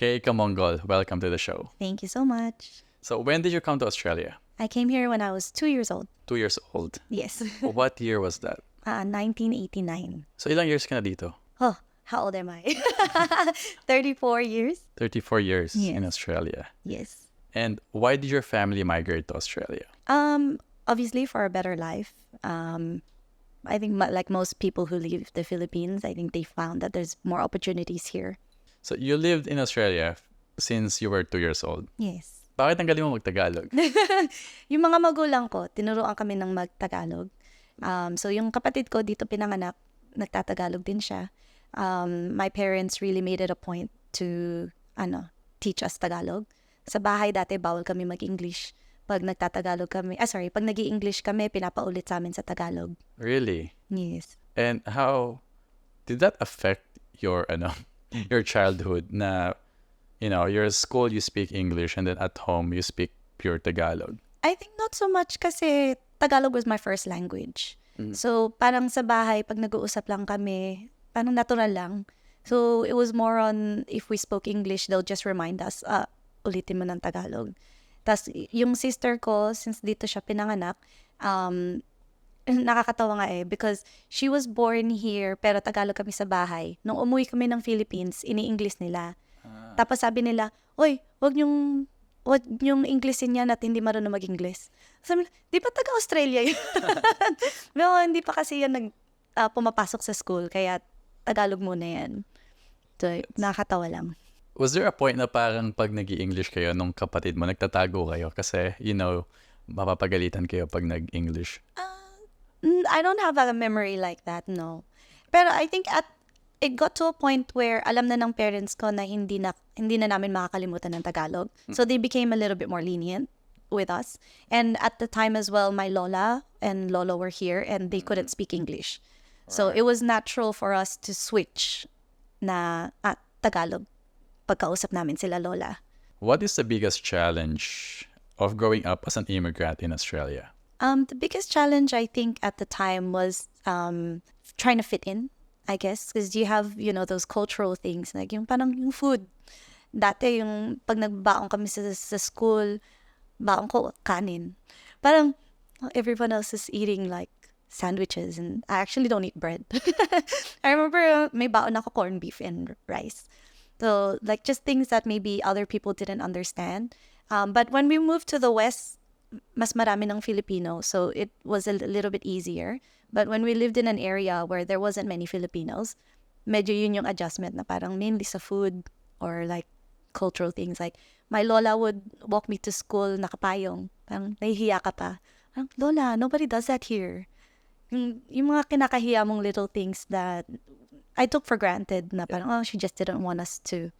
Okay, Camongol, welcome to the show. Thank you so much. So when did you come to Australia? I came here when I was 2 years old. 2 years old. Yes. What year was that? 1989. So ilang years ka na dito? Oh, how old am I? 34 years? 34 years Yes. in Australia. Yes. And why did your family migrate to Australia? Obviously for a better life. I think like most people who leave the Philippines, I think they found that there's more opportunities here. So you lived in Australia since you were 2 years old. Yes. Bakit ang galing mo mag-Tagalog? Yung mga magulang ko, tinuruan kami ng mag-Tagalog. So yung kapatid ko dito pinanganak, nagtatagalog din siya. My parents really made it a point to teach us Tagalog. Sa bahay dati bawal kami mag-English. Pag nagtatagalog kami, pag nag-i-English kami, pinapaulit sa amin sa Tagalog. Really? Yes. And how did that affect your your childhood na you're at school you speak English and then at home you speak pure Tagalog? I think not so much kasi Tagalog was my first language. So parang sa bahay, pag nag-uusap lang kami, parang natural lang. So it was more on if we spoke English, they'll just remind us, ulitin mo ng Tagalog. Tapos yung sister ko, since dito siya pinanganak, nakakatawa nga because she was born here pero Tagalog kami sa bahay. Nung umuwi kami ng Philippines, ini-English nila. Tapos sabi nila, "Oy, wag niyong Englishin yan at hindi marunong mag-English." Sabi nila, di ba taga-Australia yun? No, hindi pa kasi yan pumapasok sa school, kaya Tagalog muna yan. So, nakakatawa lang. Was there a point na parang pag nag-i-English kayo nung kapatid mo, nagtatago kayo kasi, mapapagalitan kayo pag nag-English? I don't have a memory like that, no. Pero I think it got to a point where alam na ng parents ko na hindi na namin makakalimutan ng Tagalog. So they became a little bit more lenient with us. And at the time as well, my lola and lolo were here and they couldn't speak English. So it was natural for us to switch na Tagalog pagkausap namin sila lola. What is the biggest challenge of growing up as an immigrant in Australia? The biggest challenge I think at the time was trying to fit in, I guess, because you have, those cultural things, like yung parang yung food. Dati yung pag nagbaon kami sa school, baon ko kanin. Parang everyone else is eating like sandwiches and I actually don't eat bread. I remember may baon ako corned beef and rice. So like just things that maybe other people didn't understand. But when we moved to the West, mas marami ng Filipino, so it was a little bit easier. But when we lived in an area where there wasn't many Filipinos, medyo yun yung adjustment na parang mainly sa food or like cultural things. Like my lola would walk me to school nakapayong. Parang nahihiya ka pa. Parang, Lola, nobody does that here. Yung mga kinakahiya mong little things that I took for granted na parang, she just didn't want us to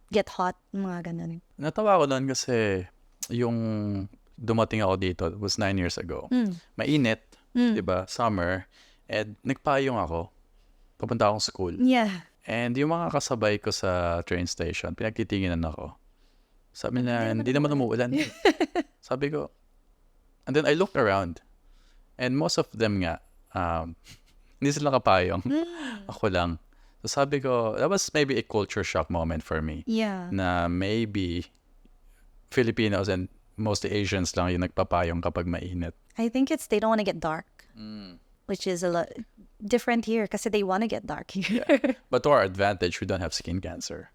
get hot, mga ganun. Natawa ko doon kasi yung dumating ako dito, it was 9 years ago. Mainit, diba? Summer. And nagpayong ako. Papunta akong school. Yeah. And yung mga kasabay ko sa train station, pinagtitinginan ako. Sabi na, hindi naman umuulan. Sabi ko, and then I looked around. And most of them nga, hindi sila kapayong. Ako lang. So sabi ko, that was maybe a culture shock moment for me. Yeah. Na maybe Filipinos and mostly Asians lang yung nagpapayong kapag mainit. I think they don't want to get dark. Which is a lot different here kasi they want to get dark here. Yeah. But to our advantage, we don't have skin cancer.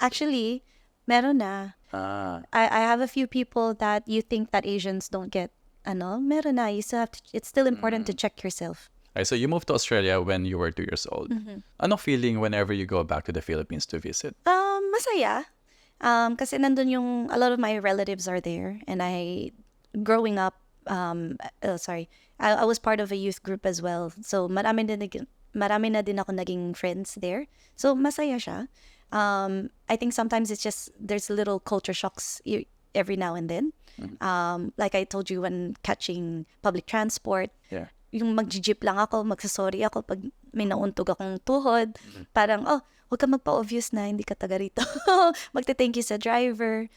Actually, meron na. I have a few people that you think that Asians don't get. Meron na. You still have to, it's still important to check yourself. Okay, so you moved to Australia when you were 2 years old. Anong feeling whenever you go back to the Philippines to visit? Masaya. Kasi nandun a lot of my relatives are there. And growing up, I was part of a youth group as well. So marami na din ako naging friends there. So masaya siya. I think sometimes it's just there's little culture shocks every now and then. Like I told you when catching public transport, yung mag-jeep lang ako, magsasorry ako pag may nauntog akong tuhod. Parang, huwag ka magpa-obvious na hindi ka taga rito. Magte-thank you sa driver.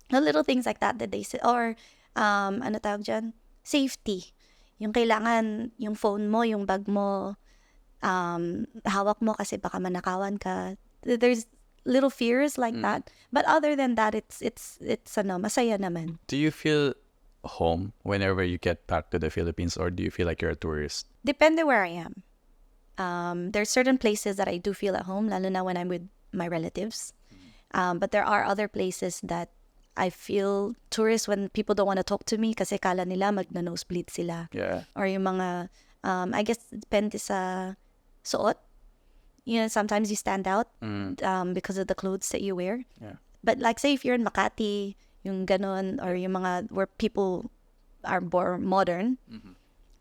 Little things like that they say. Or, ano tawag dyan? Safety. Yung kailangan, yung phone mo, yung bag mo, hawak mo kasi baka manakawan ka. There's little fears like that. But other than that, it's masaya naman. Do you feel home whenever you get back to the Philippines, or do you feel like you're a tourist? Depende where I am. There's certain places that I do feel at home, lalo na when I'm with my relatives. But there are other places that I feel tourist when people don't want to talk to me kasi kala nila magna-nosebleed sila. Yeah. Or yung mga, I guess, depende sa suot. Sometimes you stand out because of the clothes that you wear. Yeah. But like, say, if you're in Makati, yung ganon, or yung mga where people are more modern,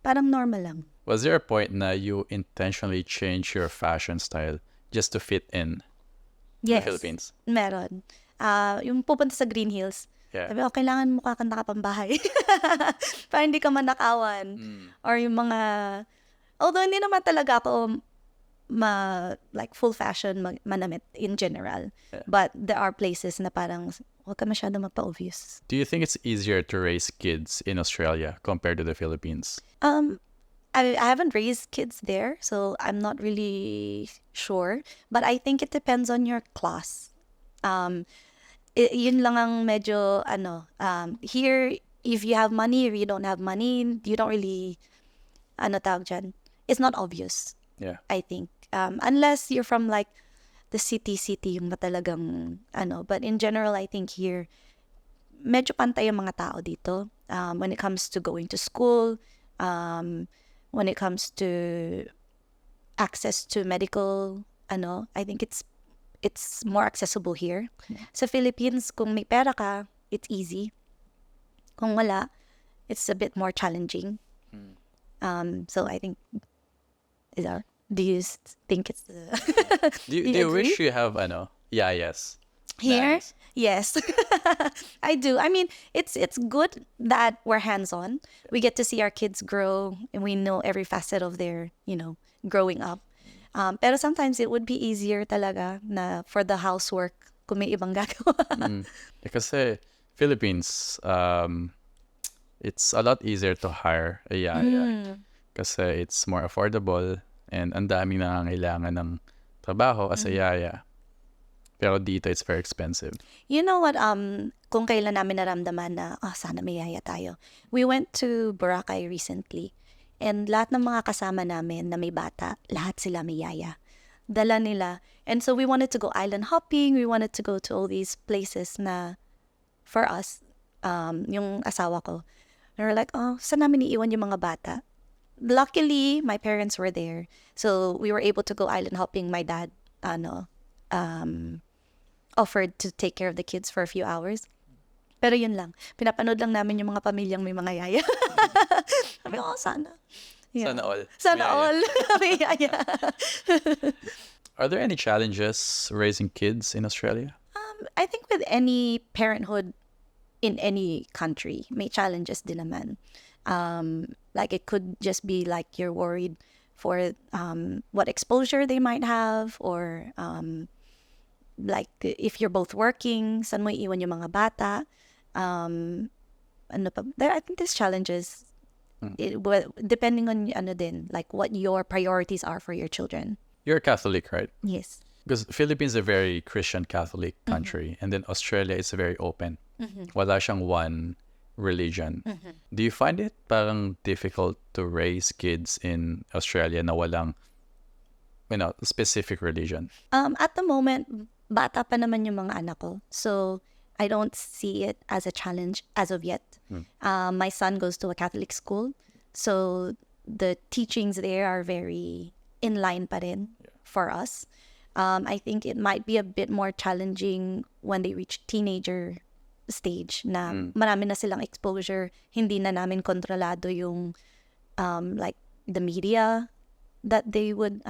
parang normal lang. Was there a point na you intentionally changed your fashion style just to fit in the Philippines? Meron. Yung pupunta sa Green Hills, Yeah. sabi, kailangan mukha kang nakapambahay. Para hindi ka manakawan. Or yung mga, although hindi naman talaga ako like full fashion manamit in general. Yeah. But there are places na parang, huwag ka masyado magpa-obvious. Do you think it's easier to raise kids in Australia compared to the Philippines? I haven't raised kids there, so I'm not really sure. But I think it depends on your class. Yun lang ang medyo, here, if you have money or you don't have money, you don't really, tawag dyan, it's not obvious, Yeah. I think. Unless you're from like the city yung matalagang, but in general, I think here, medyo pantay yung mga tao dito. When it comes to going to school, when it comes to access to medical, I think it's more accessible here. Sa Philippines, kung may pera ka, it's easy. Kung wala, it's a bit more challenging. So I think, do you think it's the... Do you wish you have, yes. Here? Nice. Yes. I do. I mean, it's good that we're hands-on. We get to see our kids grow and we know every facet of their, growing up. Pero sometimes it would be easier talaga na for the housework kung may ibang gagawa. Kasi Philippines, it's a lot easier to hire a yaya. Kasi it's more affordable and ang daming nangangailangan ng trabaho as a yaya. Pero dito, it's very expensive. You know what, kung kailan namin naramdaman na, sana may yaya tayo. We went to Boracay recently. And lahat ng mga kasama namin na may bata, lahat sila may yaya. Dala nila. And so we wanted to go island hopping. We wanted to go to all these places na for us, yung asawa ko. And we're like, saan namin iiwan yung mga bata? Luckily, my parents were there. So we were able to go island hopping. My dad, offered to take care of the kids for a few hours. Pero yun lang. Pinapanood lang namin yung mga pamilyang may mga yaya. Sabi ko, sana. Yeah. Sana all. Sana May all. May yaya. Are there any challenges raising kids in Australia? I think with any parenthood in any country, may challenges din naman. Like it could just be like you're worried for what exposure they might have, or like if you're both working, saan mo iwan yung mga bata? I think there's challenges depending on like what your priorities are for your children. You're Catholic, right? Yes. Because Philippines is a very Christian Catholic country, and then Australia is very open. Wala siyang one religion. Do you find it parang difficult to raise kids in Australia na walang specific religion? At the moment, bata pa naman yung mga anak ko. So I don't see it as a challenge as of yet. My son goes to a Catholic school. So the teachings there are very in line pa rin for us. I think it might be a bit more challenging when they reach teenager stage na marami na silang exposure, hindi na namin kontrolado yung like the media that they would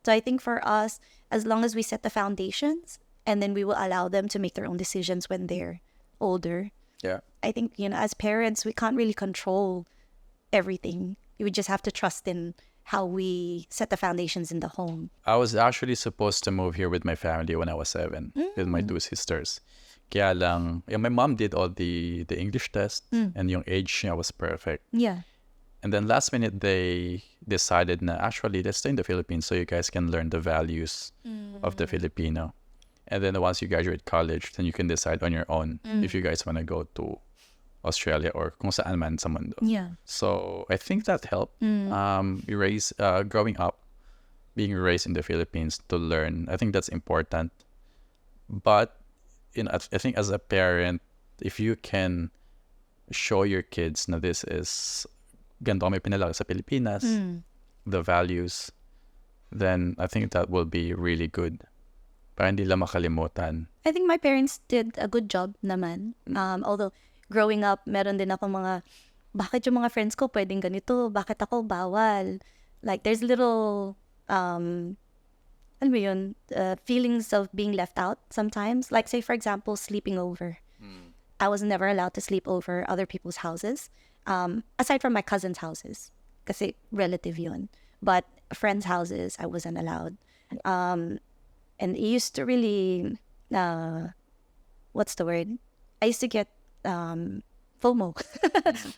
So I think for us, as long as we set the foundations and then we will allow them to make their own decisions when they're older. Yeah. I think, as parents, we can't really control everything. We just have to trust in how we set the foundations in the home. I was actually supposed to move here with my family when I was 7 with my 2 sisters. Kaya lang, my mom did all the English test and yung age niya was perfect. Yeah. And then last minute, they decided na actually, let's stay in the Philippines so you guys can learn the values of the Filipino. And then once you graduate college, then you can decide on your own if you guys want to go to Australia or kung saan man sa mundo. Yeah. So I think that helped. Growing up, being raised in the Philippines to learn. I think that's important. But I think as a parent, if you can show your kids na this is ganito kami pinalaki sa Pilipinas, the values, then I think that will be really good. Para hindi lang makalimutan. I think my parents did a good job naman. Although growing up, meron din ako mga, bakit yung mga friends ko pwedeng ganito? Bakit ako bawal? Like there's little, alam mo yun, feelings of being left out sometimes. Like say for example, sleeping over. I was never allowed to sleep over other people's houses. Aside from my cousins' houses. Kasi relative yun. But friends' houses, I wasn't allowed. And it used to really, what's the word? I used to get FOMO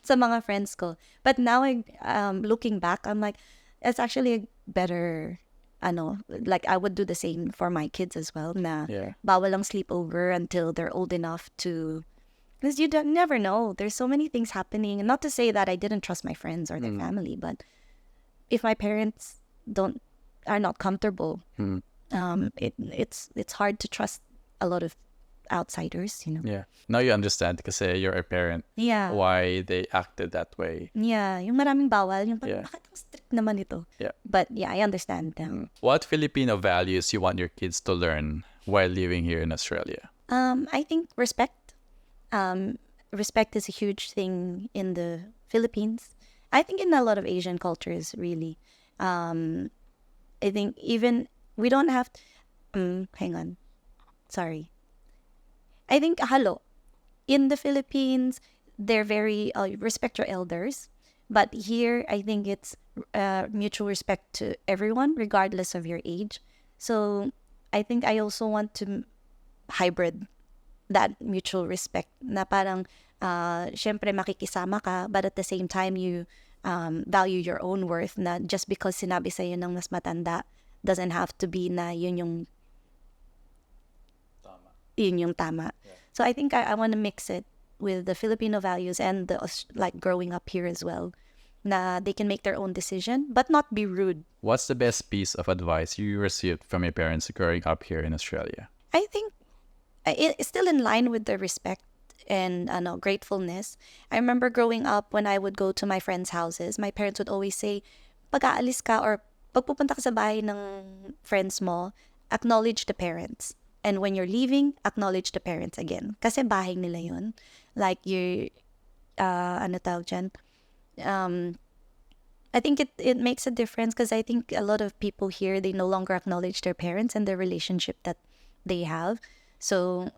sa mga friends ko. But now, looking back, I'm like, it's actually a better, like I would do the same for my kids as well. Na bawal lang sleepover until they're old enough to, because you don't never know. There's so many things happening. And not to say that I didn't trust my friends or their family, but if my parents are not comfortable, it's hard to trust a lot of outsiders, Yeah. Now you understand kasi you're a parent. Yeah. Why they acted that way. Yeah. Yung maraming bawal. Yung bakit ang strict naman ito? Yeah. But yeah, I understand them. What Filipino values you want your kids to learn while living here in Australia? I think respect. Respect is a huge thing in the Philippines. I think in a lot of Asian cultures, really. I think even we don't have. Hang on, sorry. I think halo. In the Philippines, they're very respect your elders, but here I think it's mutual respect to everyone, regardless of your age. So I think I also want to hybrid that mutual respect. Na parang syempre makikisama ka, but at the same time you value your own worth. Na just because sinabi sa'yo ng mas matanda doesn't have to be na yun yung tama. Yeah. So I think I want to mix it with the Filipino values and the like growing up here as well. Na they can make their own decision, but not be rude. What's the best piece of advice you received from your parents growing up here in Australia? I think it's still in line with the respect and gratefulness. I remember growing up when I would go to my friends' houses, my parents would always say, pag aalis ka or pag pupunta ka sa bahay ng friends mo, acknowledge the parents. And when you're leaving, acknowledge the parents again. Kasi bahay nila yun. Like you're, ano tawag dyan? I think it makes a difference because I think a lot of people here, they no longer acknowledge their parents and the relationship that they have. So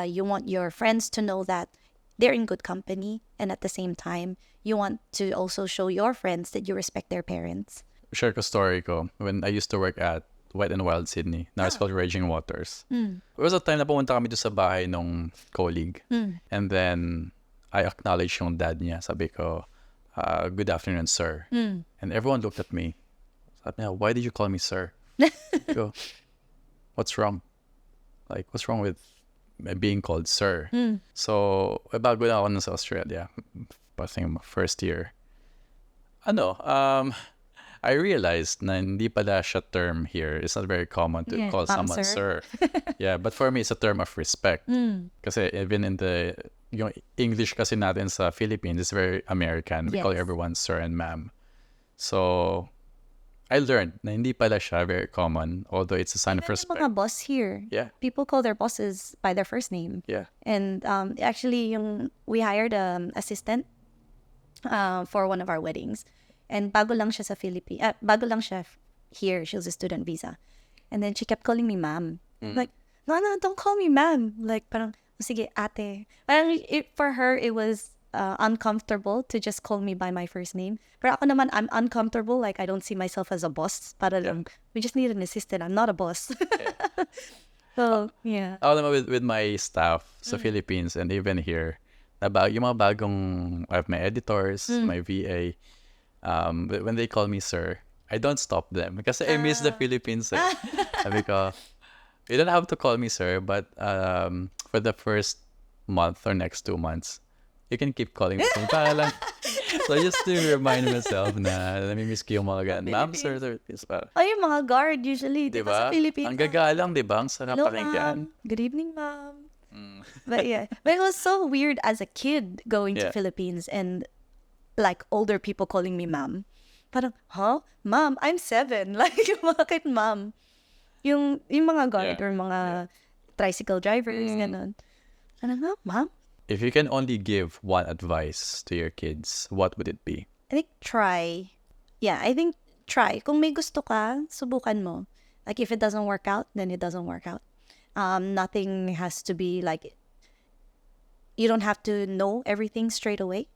you want your friends to know that they're in good company, and at the same time, you want to also show your friends that you respect their parents. Share ko story ko. When I used to work at Wet n Wild Sydney, now it's called Raging Waters. There was a time na pumunta kami doon sa bahay nung colleague. And then, I acknowledged yung dad niya. Sabi ko, good afternoon, sir. And everyone looked at me. Sabi niya, why did you call me sir? I go, what's wrong? Like, what's wrong with being called sir? So, bago na ako sa Australia, I think first year, I realized na hindi pala siya term here. It's not very common to call someone sir. Yeah, but for me, it's a term of respect. Kasi even in yung English kasi natin sa Philippines, it's very American. We call everyone sir and ma'am. So, I learned na hindi pala siya very common, although it's a sign of respect. Mga boss here, people call their bosses by their first name. Yeah. And actually, we hired an assistant for one of our weddings. And bago lang siya sa Philippines, bago lang siya here. She was a student visa. And then she kept calling me ma'am. Like, no, don't call me ma'am. Like, parang, sige, ate. Parang, for her, it was uncomfortable to just call me by my first name. Pero ako naman, I'm uncomfortable. Like, I don't see myself as a boss. Para lang, we just need an assistant. I'm not a boss. So, yeah. Ako naman with my staff sa Philippines and even here, yung mga bagong, I have my editors, my VA, when they call me sir, I don't stop them. Kasi I miss the Philippines. Sabi ko, You don't have to call me sir, but for the first month or next 2 months, you can keep calling me. Para lang. So just to remind myself na namimiss ko yung mga ganun. Ma'am, sir, this para. Oh, yung mga guard usually, di ba, sa Diba? Philippines? Ang gagalang, diba? Ang sarap Hello, pakinggan. ma'am. Good evening, ma'am. But yeah, but it was so weird as a kid going to Yeah. Philippines and like older people calling me ma'am. Parang, huh? Ma'am, I'm 7. Like, yung bakit ma'am? Yung mga guard Yeah. or mga tricycle drivers, ganun. Parang, huh, ma'am? If you can only give one advice to your kids, what would it be? I think try. Yeah, I think try. Kung may gusto ka, subukan mo. Like, if it doesn't work out, then it doesn't work out. Nothing has to be like, you don't have to know everything straight away.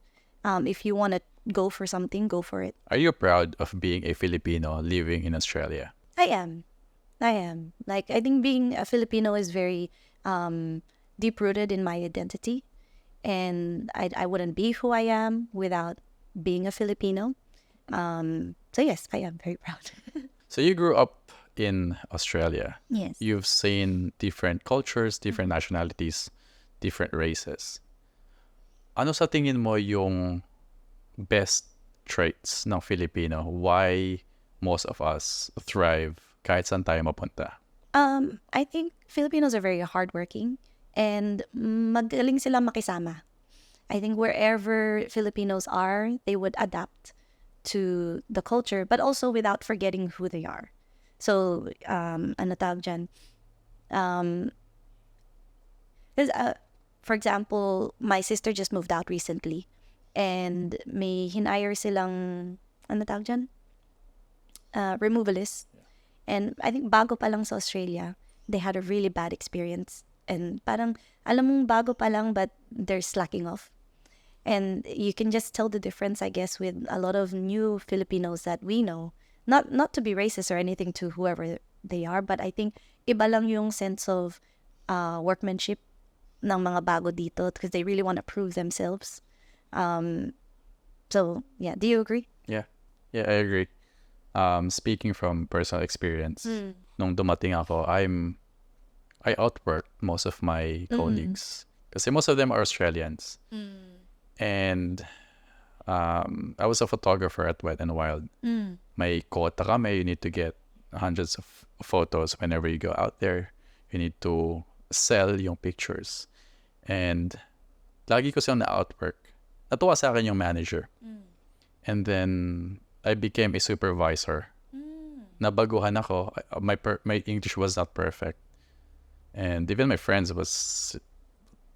If you want to go for something, go for it. Are you proud of being a Filipino living in Australia? I am. Like, I think being a Filipino is very deep-rooted in my identity. And I wouldn't be who I am without being a Filipino. So yes, I am very proud. So you grew up in Australia. Yes. You've seen different cultures, different nationalities, different races. Ano sa tingin mo yung best traits ng Filipino? Why most of us thrive kahit saan tayo mapunta? I think Filipinos are very hardworking and magaling sila makisama. I think wherever Filipinos are, they would adapt to the culture, but also without forgetting who they are. So, ano tawag dyan? 'Cause, for example, my sister just moved out recently and may hinire silang, ano tawag dyan? Removalist. And I think bago pa lang sa Australia, they had a really bad experience. And parang, alam mong bago pa lang, but they're slacking off. And you can just tell the difference, I guess, with a lot of new Filipinos that we know. Not to be racist or anything to whoever they are, but I think iba lang yung sense of workmanship ng mga bago dito because they really want to prove themselves. So, yeah. Do you agree? Yeah, I agree. Speaking from personal experience, nung dumating ako, I outworked most of my colleagues kasi most of them are Australians. And I was a photographer at Wet and Wild. May quota kami, you need to get hundreds of photos whenever you go out there. You need to sell yung pictures. And lagi ko siyang na-outwork. Natuwa sa akin yung manager. And then I became a supervisor. Nabaguhan ako. My English was not perfect. And even my friends was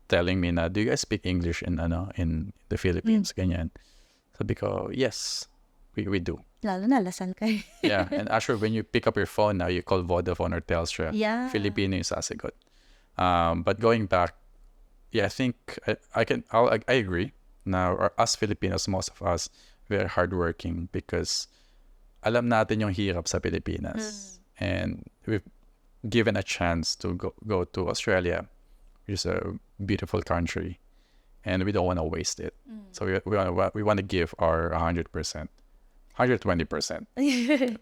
telling me na, do you guys speak English in the Philippines? Ganyan. Sabi ko, yes, we do. Lalo na, lasal kayo. Yeah, and actually when you pick up your phone now, you call Vodafone or Telstra. Yeah. Filipino yung sasagot. But going back, yeah, I think I agree. Now, us Filipinos, most of us, we're hardworking because alam natin yung hirap sa Pilipinas. And we've given a chance to go to Australia, which is a beautiful country, and we don't want to waste it. So we want to give our 100%, 120%.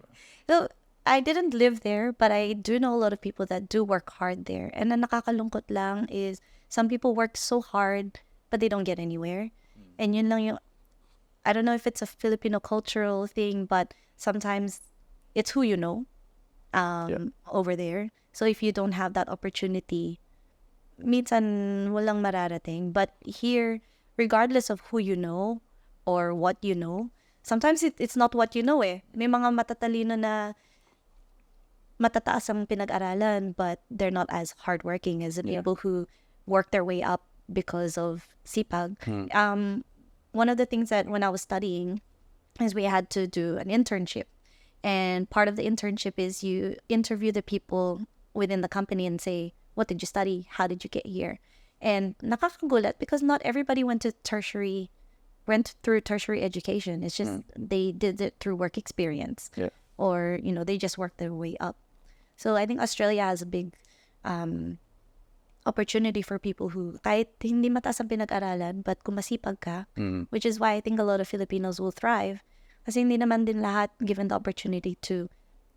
So, I didn't live there, but I do know a lot of people that do work hard there. And ang nakakalungkot lang is some people work so hard, but they don't get anywhere. And yun lang yung, I don't know if it's a Filipino cultural thing, but sometimes it's who you know over there. So if you don't have that opportunity, minsan walang mararating. But here, regardless of who you know or what you know, sometimes it's not what you know eh. May mga matatalino na matataas ang pinag-aralan, but they're not as hardworking as the people who work their way up because of sipag. One of the things that when I was studying is we had to do an internship. And part of the internship is you interview the people within the company and say, what did you study? How did you get here? And nakakagulat because not everybody went through tertiary education. It's just they did it through work experience. Yeah. Or, they just worked their way up. So I think Australia has a big opportunity for people who kahit hindi mataas ang pinag-aralan, but kung masipag ka, which is why I think a lot of Filipinos will thrive. Kasi hindi naman din lahat given the opportunity to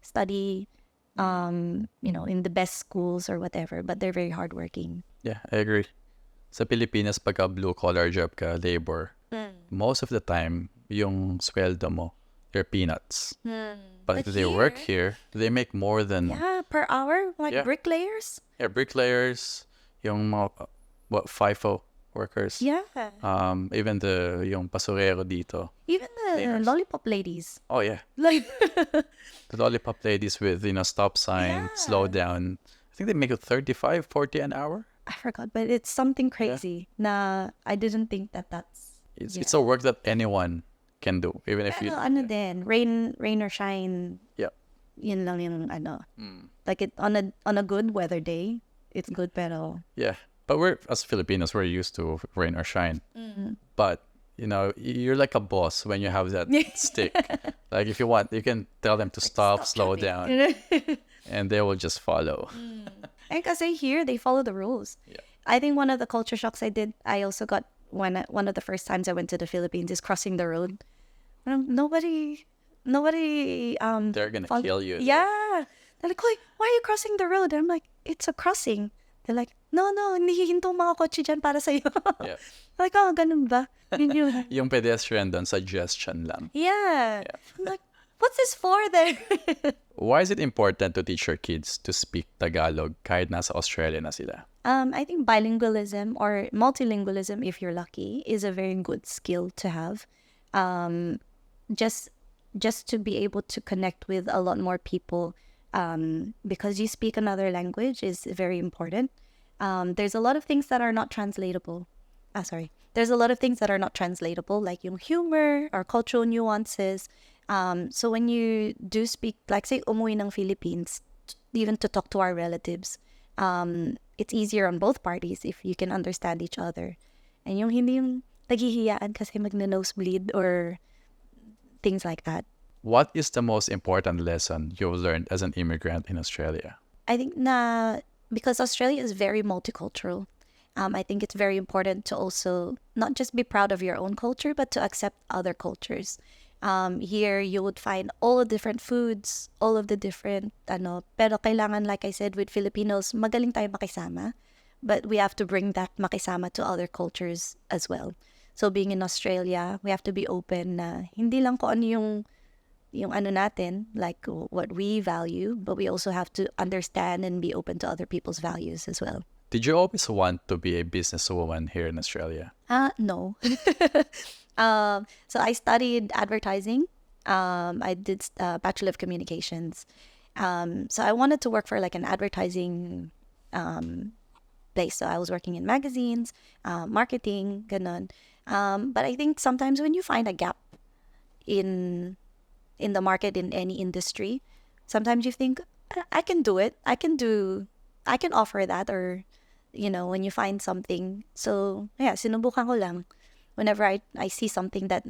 study in the best schools or whatever, but they're very hardworking. Yeah, I agree. Sa Pilipinas, pagka blue-collar job ka, labor, most of the time, yung sweldo mo, they're peanuts. But if they work here, they make more than... Yeah, per hour, like Yeah. bricklayers. Yeah, bricklayers, yung mga, FIFO workers. Yeah. Even yung basurero dito. Even the Cleaners. lollipop ladies. Oh, yeah. Like, The lollipop ladies with, stop sign, slow down. I think they make it 35, 40 an hour. I forgot, but it's something crazy. Na I didn't think that's. It's a work that anyone can do, even if you... Pero ano din, rain or shine. Yeah. Yun lang yung ano. Like it on a good weather day, it's good pero. Yeah. But as Filipinos, we're used to rain or shine. But, you're like a boss when you have that stick. Like if you want, you can tell them to stop, slow down, and they will just follow. And kasi here, they follow the rules. Yeah. I think one of the culture shocks I also got one of the first times I went to the Philippines is crossing the road. Nobody, They're going to kill you. Yeah. They're like, why are you crossing the road? I'm like, it's a crossing. They're like, no, hinihinto mga kotse dyan para sa'yo. Yeah. Like, oh, ganun ba? Yun. Yung pedestrian doon, suggestion lang. Yeah. I'm like, what's this for then? Why is it important to teach your kids to speak Tagalog kahit nasa Australia na sila? I think bilingualism or multilingualism, if you're lucky, is a very good skill to have. Just to be able to connect with a lot more people, because you speak another language is very important. There's a lot of things that are not translatable. There's a lot of things that are not translatable, like yung humor or cultural nuances. So when you do speak, like say umuwi ng Philippines, even to talk to our relatives, it's easier on both parties if you can understand each other. And yung hindi yung naghihiyaan kasi magna-nosebleed or things like that. What is the most important lesson you've learned as an immigrant in Australia? I think because Australia is very multicultural, I think it's very important to also not just be proud of your own culture, but to accept other cultures. Here, you would find all the different foods, all of the different, pero kailangan, like I said, with Filipinos, magaling tayo makisama, but we have to bring that makisama to other cultures as well. So being in Australia, we have to be open na hindi lang kung ano yung ano natin, like what we value, but we also have to understand and be open to other people's values as well. Did you always want to be a businesswoman here in Australia? No. So I studied advertising. I did Bachelor of Communications. So I wanted to work for like an advertising place. So I was working in magazines, marketing, ganon. But I think sometimes when you find a gap in the market in any industry, sometimes you think, I can do it. I can offer that, or when you find something. So yeah, sinubukan ko lang. Whenever I see something that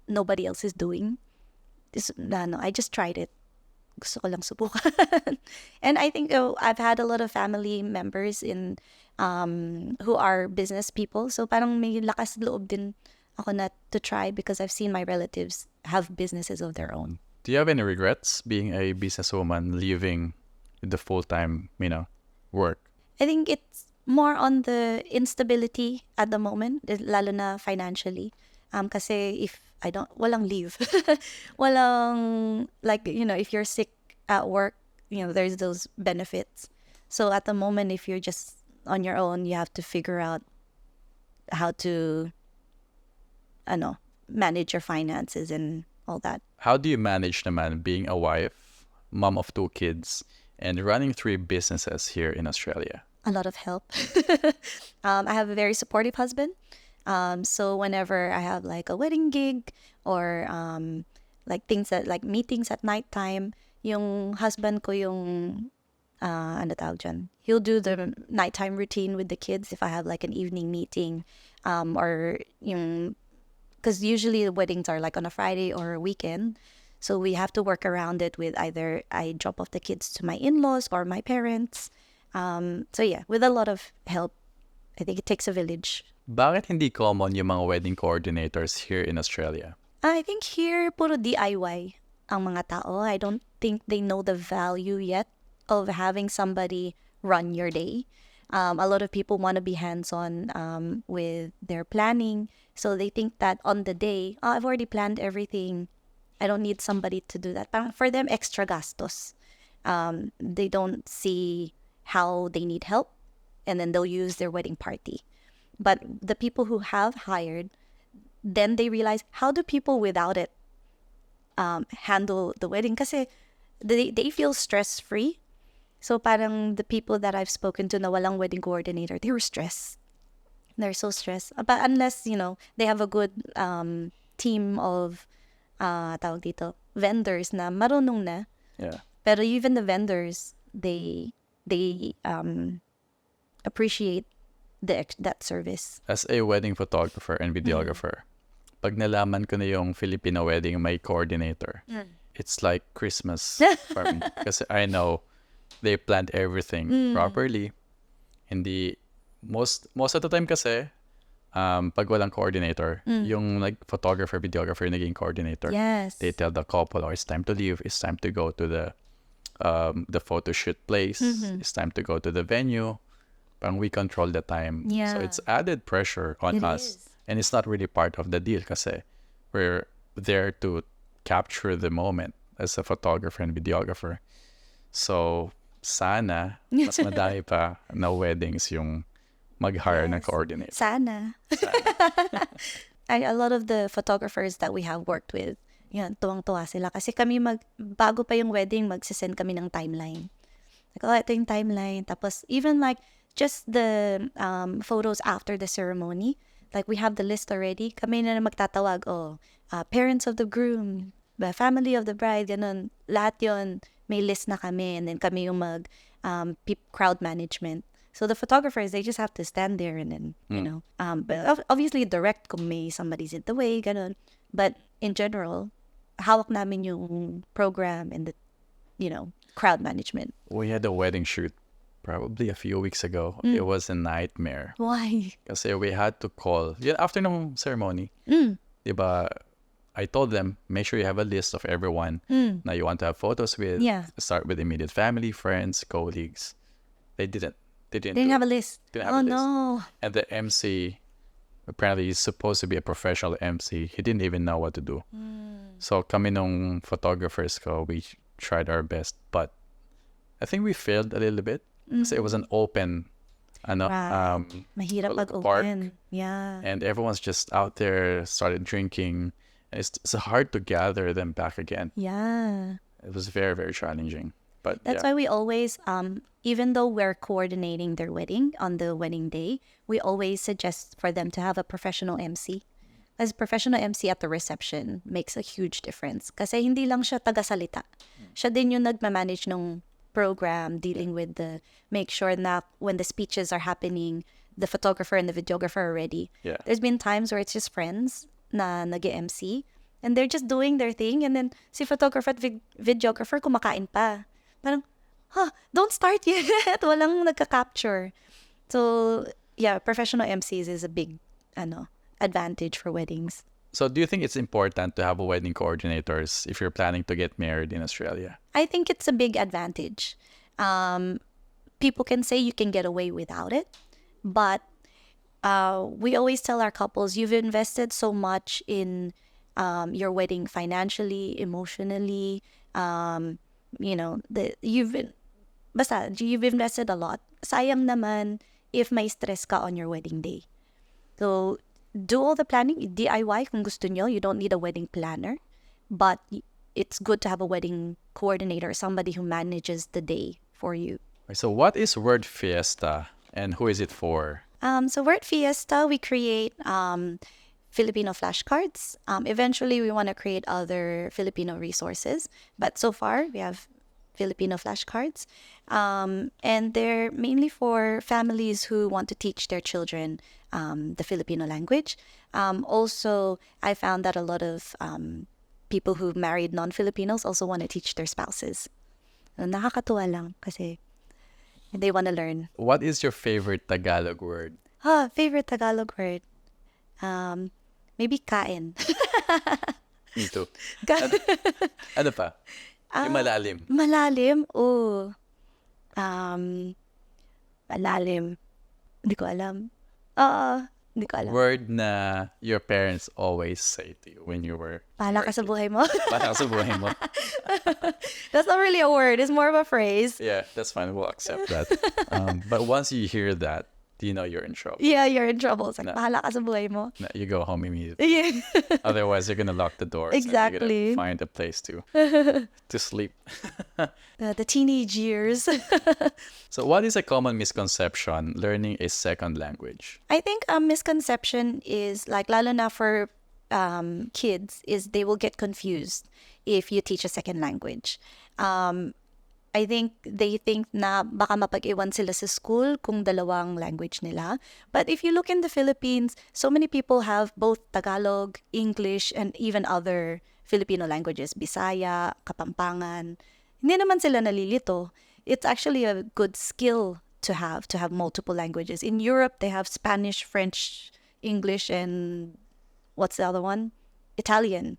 nobody else is doing, I just tried it. Gusto ko lang subukan. And I think I've had a lot of family members who are business people. So parang may lakas loob din ako na to try because I've seen my relatives have businesses of their own. Do you have any regrets being a businesswoman, leaving the full-time, work? I think it's more on the instability at the moment, lalo na financially. Kasi if walang leave. Walang, like, if you're sick at work, there's those benefits. So at the moment, if you're just on your own, you have to figure out how to, manage your finances and all that. How do you manage naman being a wife, mom of 2 kids, and running 3 businesses here in Australia? A lot of help. I have a very supportive husband. So whenever I have like a wedding gig or like things like meetings at nighttime, yung husband ko yung ano tawag dyan? He'll do the nighttime routine with the kids if I have like an evening meeting, or yung, because usually the weddings are like on a Friday or a weekend. So we have to work around it with either I drop off the kids to my in-laws or my parents. So yeah, with a lot of help. I think it takes a village. Bakit hindi common yung mga wedding coordinators here in Australia? I think here, puro DIY ang mga tao. I don't think they know the value yet of having somebody run your day. A lot of people want to be hands-on with their planning. So they think that on the day, oh, I've already planned everything. I don't need somebody to do that. Parang for them, extra gastos. They don't see how they need help, and then they'll use their wedding party. But the people who have hired, then they realize, how do people without it handle the wedding? Kasi they feel stress-free. So parang the people that I've spoken to na walang wedding coordinator, they were stressed. They're so stressed. But unless, they have a good team of tawag dito, vendors na marunong na. Yeah. Pero even the vendors, they appreciate that service. As a wedding photographer and videographer, pag nalaman ko na yung Filipino wedding may coordinator, it's like Christmas for me. Kasi I know they planned everything properly. Hindi, most of the time kasi, pag walang coordinator, yung like photographer, videographer naging coordinator. Yes. They tell the couple, oh, it's time to leave. It's time to go to the photo shoot place. It's time to go to the venue. Parang we control the time. Yeah. So it's added pressure on It us. is. And it's not really part of the deal kasi we're there to capture the moment as a photographer and videographer. So, sana, mas madami pa na weddings yung mag-hire ng coordinator. Sana. A lot of the photographers that we have worked with, yan, tuwang-tuwa sila. Kasi kami bago pa yung wedding, magsisend kami ng timeline. Like, oh, ito yung timeline. Tapos, even like, just the photos after the ceremony, like, we have the list already. Kami na magtatawag, parents of the groom, the family of the bride, ganun. Lahat yun, may list na kami. And then kami yung crowd management. So the photographers, they just have to stand there and then, but obviously direct kung may somebody's in the way, ganun. But in general, hawak namin yung program and the, crowd management. We had a wedding shoot probably a few weeks ago. It was a nightmare. Why? Kasi we had to call, after ng ceremony, diba, I told them, make sure you have a list of everyone na you want to have photos with. Yeah. Start with immediate family, friends, colleagues. They didn't Didn't have a list. Didn't have Oh, a list. no. And the MC, apparently he's supposed to be a professional MC. He didn't even know what to do. So kami nung photographers ko, we tried our best. But I think we failed a little bit. Kasi it was an open Right. Mahirap park. mag-open. Yeah. And everyone's just out there, started drinking. And it's hard to gather them back again. Yeah. It was very, very challenging. But That's why we always, even though we're coordinating their wedding on the wedding day, we always suggest for them to have a professional MC. As professional MC at the reception makes a huge difference. Kasi hindi lang siya taga-salita. Siya din yung nagmamanage ng program, dealing with make sure na when the speeches are happening, the photographer and the videographer are ready. Yeah. There's been times where it's just friends na nag-MC and they're just doing their thing and then si photographer at videographer kumakain pa. Parang, don't start yet. Walang nagka-capture. So, yeah, professional MCs is a big advantage for weddings. So do you think it's important to have a wedding coordinators if you're planning to get married in Australia? I think it's a big advantage. People can say you can get away without it, but we always tell our couples, you've invested so much in your wedding financially, emotionally, you've invested a lot. Sayang naman if may stress ka on your wedding day. So, do all the planning, DIY kung gusto nyo. You don't need a wedding planner. But it's good to have a wedding coordinator, somebody who manages the day for you. So what is Word Fiesta and who is it for? So we're at Fiesta. We create Filipino flashcards. Eventually, we want to create other Filipino resources. But so far, we have Filipino flashcards. And they're mainly for families who want to teach their children the Filipino language. Also, I found that a lot of people who married non-Filipinos also want to teach their spouses. Nakakatuwa lang kasi they want to learn. What is your favorite Tagalog word? Favorite Tagalog word? Maybe kain. Me too. Ano pa? Yung malalim. Malalim? Oh. Malalim. Hindi ko alam. Hindi ko alam. Word na your parents always say to you when you were... Bahala ka sa buhay mo. Bahala ka sa buhay mo. That's not really a word. It's more of a phrase. Yeah, that's fine. We'll accept that. But once you hear that, you know you're in trouble. Yeah, you're in trouble. It's like, Na- bahala ka sa buhay mo. You go home immediately. Yeah. Otherwise, you're gonna lock the doors. And you're Exactly. gonna find a place to sleep. The teenage years. So, what is a common misconception learning a second language? I think a misconception is like, lalo na for kids, is they will get confused if you teach a second language. I think they think na baka mapag-iwan sila sa school kung dalawang language nila. But if you look in the Philippines, so many people have both Tagalog, English, and even other Filipino languages, Bisaya, Kapampangan. Hindi naman sila nalilito. It's actually a good skill to have multiple languages. In Europe, they have Spanish, French, English, and what's the other one? Italian.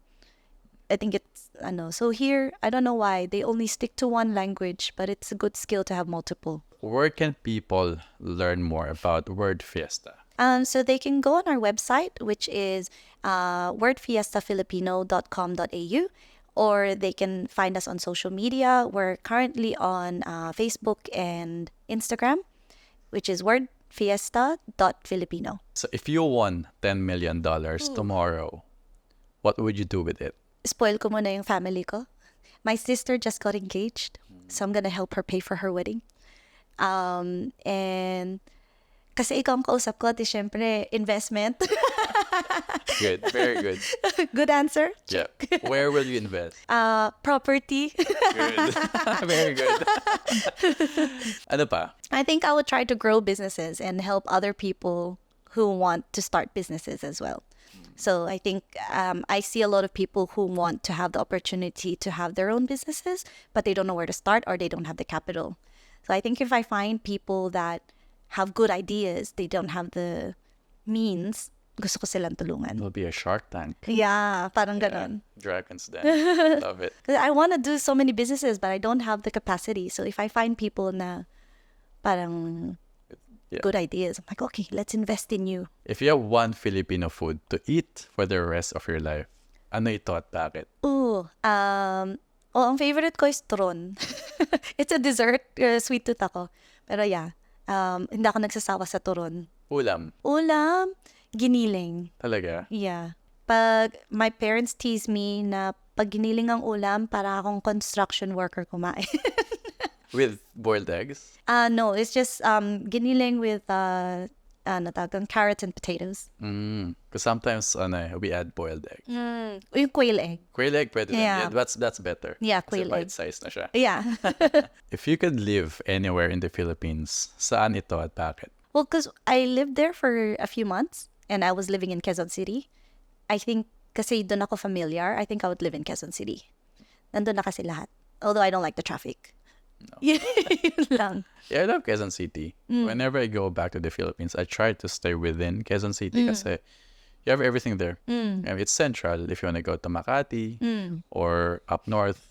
I think it's, so here, I don't know why, they only stick to one language, but it's a good skill to have multiple. Where can people learn more about Word Fiesta? So they can go on our website, which is wordfiestafilipino.com.au, or they can find us on social media. We're currently on Facebook and Instagram, which is wordfiesta.filipino. So, if you won $10 million tomorrow, what would you do with it? Spoil ko muna yung family ko. My sister just got engaged, so I'm gonna help her pay for her wedding. And kasi ikaw ang kausap ko, di syempre, investment. Good, very good. Good answer. Yeah. Where will you invest? Property. Good. Very good. Ano pa? I think I would try to grow businesses and help other people who want to start businesses as well. So I think I see a lot of people who want to have the opportunity to have their own businesses, but they don't know where to start or they don't have the capital. So I think if I find people that have good ideas, they don't have the means, gusto ko silang tulungan. It'll be a Shark Tank. Yeah, parang ganon. Dragons Den. Love it. 'Cause I want to do so many businesses, but I don't have the capacity. So if I find people na parang Yeah. good ideas, I'm like, okay, let's invest in you. If you have one Filipino food to eat for the rest of your life, ano ito at bakit? Ang favorite ko is turon. It's a dessert, sweet tooth ako. Pero yeah, hindi ako nagsasawa sa turon. Ulam. Ulam, giniling. Talaga? Yeah. Pag my parents tease me na pag giniling ang ulam, para akong construction worker kumain. With boiled eggs? No, it's just giniling with carrots and potatoes. Because sometimes we add boiled egg. Yung quail egg. Quail egg, pwede din. Yeah. Yeah, that's better. Yeah, Kasi quail egg. bite-size na siya. Yeah. If you could live anywhere in the Philippines, saan ito at bakit? Well, because I lived there for a few months and I was living in Quezon City. I think kasi doon ako familiar, I think I would live in Quezon City. Nandun na kasi lahat. Although I don't like the traffic. No. Yun lang. Yeah, I love Quezon City. Whenever I go back to the Philippines, I try to stay within Quezon City kasi you have everything there. And it's central if you want to go to Makati or up north.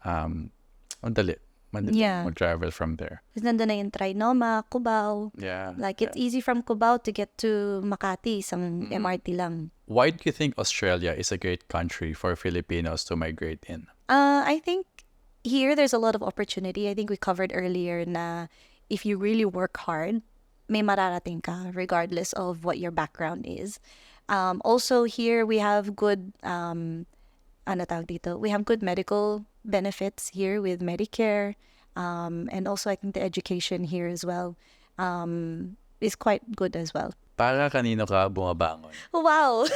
Madali Yeah. travel from there. Kasi nandun na yung Trinoma, Cubao. Yeah. Like, it's easy from Cubao to get to Makati, isang MRT lang. Why do you think Australia is a great country for Filipinos to migrate in? I think here there's a lot of opportunity. I think we covered earlier na if you really work hard, may mararating ka regardless of what your background is. Also here we have good we have good medical benefits here with Medicare, and also I think the education here as well is quite good as well. Para kanino ka bumabangon? Wow!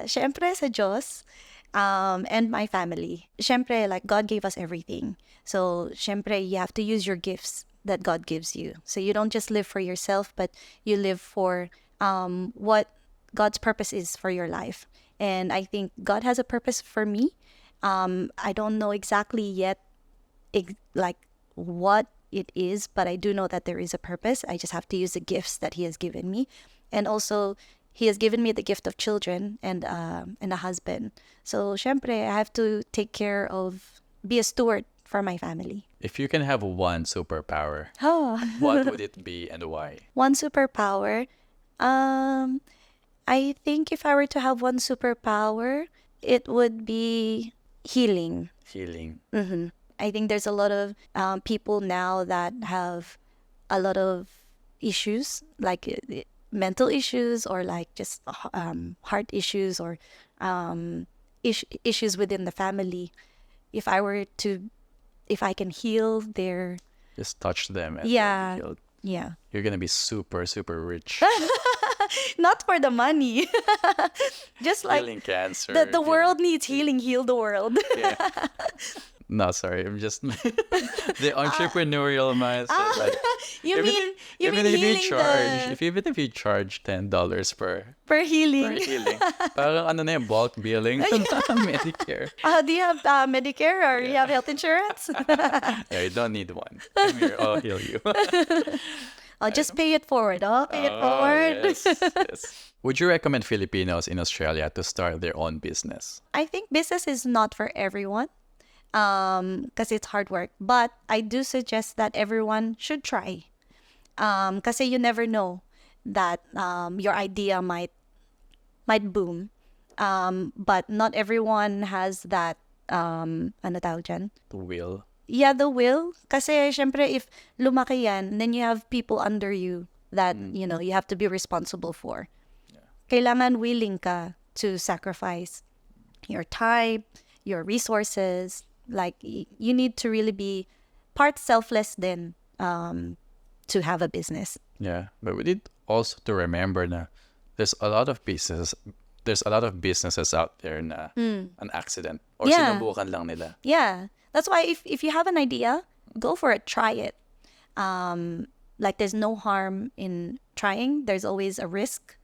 Syempre sa Diyos, and my family. Syempre, like, God gave us everything. So, syempre, you have to use your gifts that God gives you. So, you don't just live for yourself, but you live for what God's purpose is for your life. And I think God has a purpose for me. I don't know exactly yet, what it is, but I do know that there is a purpose. I just have to use the gifts that He has given me. And also, He has given me the gift of children and a husband. So, syempre, I have to be a steward for my family. If you can have one superpower, Oh, what would it be and why? one superpower. I think if I were to have one superpower, it would be healing. Healing. I think there's a lot of people now that have a lot of issues, like mental issues or like just heart issues or issues within the family. If I can heal their, Just touch them and yeah, they'll be healed. yeah. You're gonna be super, super rich. Not for the money. Just like Healing cancer. the healing- world needs healing, heal the world. Yeah. No, sorry. I'm just the entrepreneurial mindset. Like, You even mean even if you healing charge, even if you charge $10 per per healing? healing, parang ano na yung bulk billing Medicare. Do you have Medicare or you have health insurance? Yeah, you don't need one. Come here, I'll heal you. Oh, just pay it forward. Oh, pay it Oh, forward. yes, yes. Would you recommend Filipinos in Australia to start their own business? I think business is not for everyone because it's hard work. But I do suggest that everyone should try. Kasi you never know that your idea might boom. But not everyone has that, ano tawag dyan? The will. Yeah, the will. Kasi syempre if lumaki yan, then you have people under you that, you know, you have to be responsible for. Kailangan willing ka to sacrifice your time, your resources. Like, you need to really be part selfless then to have a business. Yeah, but we need also to remember na there's a lot of businesses out there na an accident or Yeah. sinubukan lang nila. Yeah. That's why if you have an idea, go for it, try it. Like, there's no harm in trying. There's always a risk,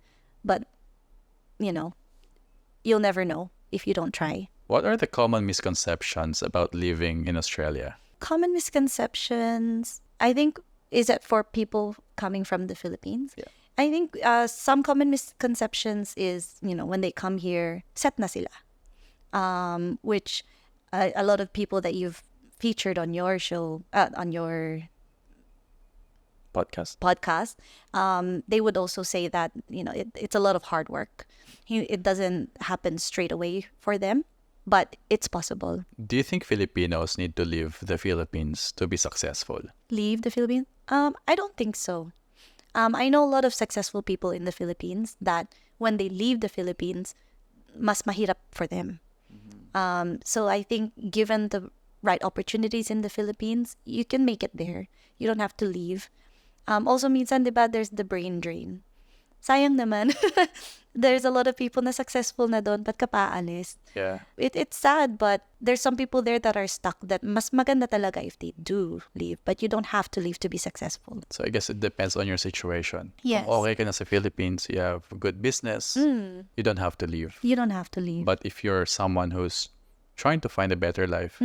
but you know, you'll never know if you don't try. What are the common misconceptions about living in Australia? Common misconceptions, I think, is that for people coming from the Philippines. Yeah. I think some common misconceptions is, you know, when they come here, set na sila. Which a lot of people that you've featured on your show, on your podcast, they would also say that, you know, it's a lot of hard work. It doesn't happen straight away for them, but it's possible. Do you think Filipinos need to leave the Philippines to be successful? Leave the Philippines? I don't think so. I know a lot of successful people in the Philippines that when they leave the Philippines, mas mahirap for them. So I think given the right opportunities in the Philippines, you can make it there. You don't have to leave. Also, minsan, diba, there's the brain drain. Sayang naman. There's a lot of people na successful na doon, ba't ka paalis? Yeah. It's sad, but there's some people there that are stuck that mas maganda talaga if they do leave. But you don't have to leave to be successful. So I guess it depends on your situation. Yes. Kung okay ka na sa Philippines, you have good business, you don't have to leave. You don't have to leave. But if you're someone who's trying to find a better life,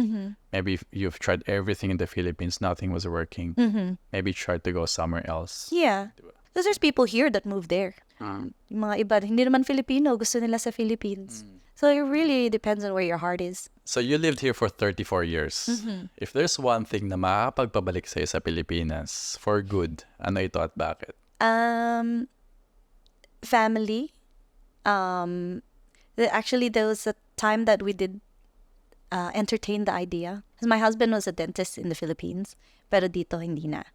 maybe if you've tried everything in the Philippines, nothing was working, maybe try to go somewhere else. Yeah. Because there's people here that move there. Yung mga iba, hindi naman Filipino, gusto nila sa Philippines. So it really depends on where your heart is. So you lived here for 34 years. If there's one thing na makakapagpabalik sa'yo sa Pilipinas for good, ano ito at bakit? Family. Actually, there was a time that we did entertain the idea. Because my husband was a dentist in the Philippines, pero dito hindi na.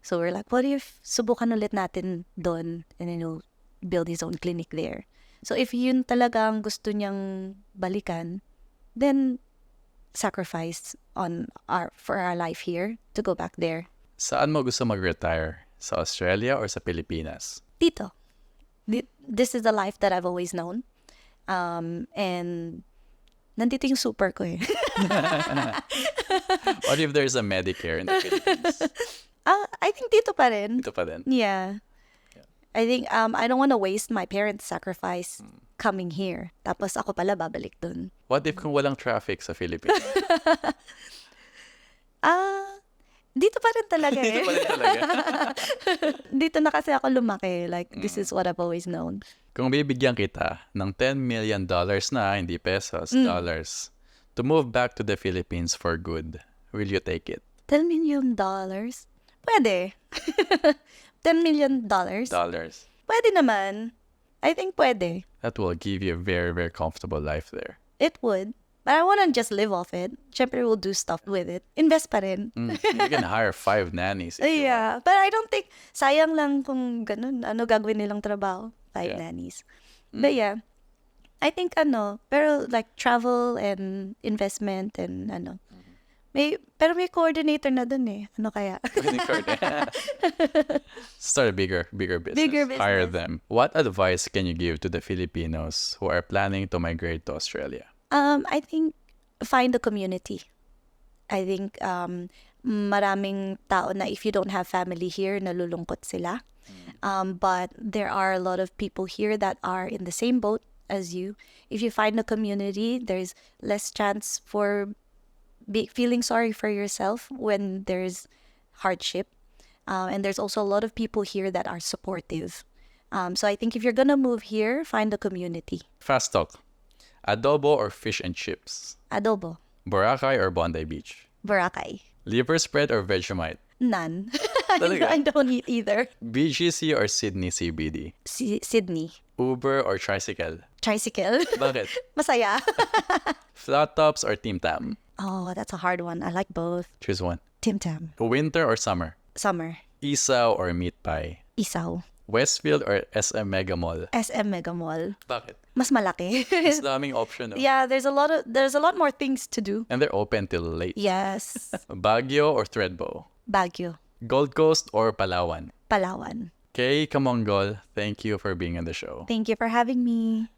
So we're like, what if subukan ulit natin doon and then he'll build his own clinic there. So if yun talagang gusto niyang balikan, then sacrifice for our life here to go back there. Saan mo gusto mag-retire? Sa Australia or sa Pilipinas? Dito. This is the life that I've always known. And nandito yung super ko eh. What if there's a Medicare in the Philippines? I think dito pa rin. Ito pa din. Yeah. I think I don't want to waste my parents' sacrifice coming here. Tapos ako pala babalik dun. What if kung walang traffic sa Philippines? Dito pa rin talaga eh. Dito pa rin talaga. Dito na kasi ako lumaki. Like, this is what I've always known. Kung bibigyan kita ng $10 million na, hindi pesos, dollars, to move back to the Philippines for good, will you take it? $10 million? Pwede. $10 million? Dollars. Pwede naman. I think pwede. That will give you a very, very comfortable life there. It would. But I wouldn't just live off it. Syempre, we'll do stuff with it. Invest pa rin. You can hire 5 nannies if you want. Yeah. But I don't think, sayang lang kung ganun. Ano gagawin nilang trabaho? 5 Yeah. nannies. But yeah. I think pero like travel and investment and pero may coordinator na dun eh. Ano kaya? Start a bigger business. Bigger business. Hire them. What advice can you give to the Filipinos who are planning to migrate to Australia? I think find a community. I think maraming tao na if you don't have family here, nalulungkot sila. But there are a lot of people here that are in the same boat as you. If you find a community, there's less chance for feeling sorry for yourself when there's hardship. And there's also a lot of people here that are supportive. So I think if you're gonna move here, find a community. Fast talk. Adobo or fish and chips? Adobo. Boracay or Bondi Beach? Boracay. Liver spread or Vegemite? None. Talaga? I don't eat either. BGC or Sydney CBD? Sydney. Uber or tricycle? Tricycle. Bakit? Masaya. Flat tops or Team Tam? Oh, that's a hard one. I like both. Choose one. Tim Tam. Winter or summer? Summer. Isaw or meat pie? Isaw. Westfield or SM Mega Mall? SM Mega Mall. Bakit? Mas malaki. Mas daming option. No? Yeah, there's a lot more things to do. And they're open till late. Yes. Baguio or Threadbow? Baguio. Gold Coast or Palawan? Palawan. Kay Camongol, thank you for being on the show. Thank you for having me.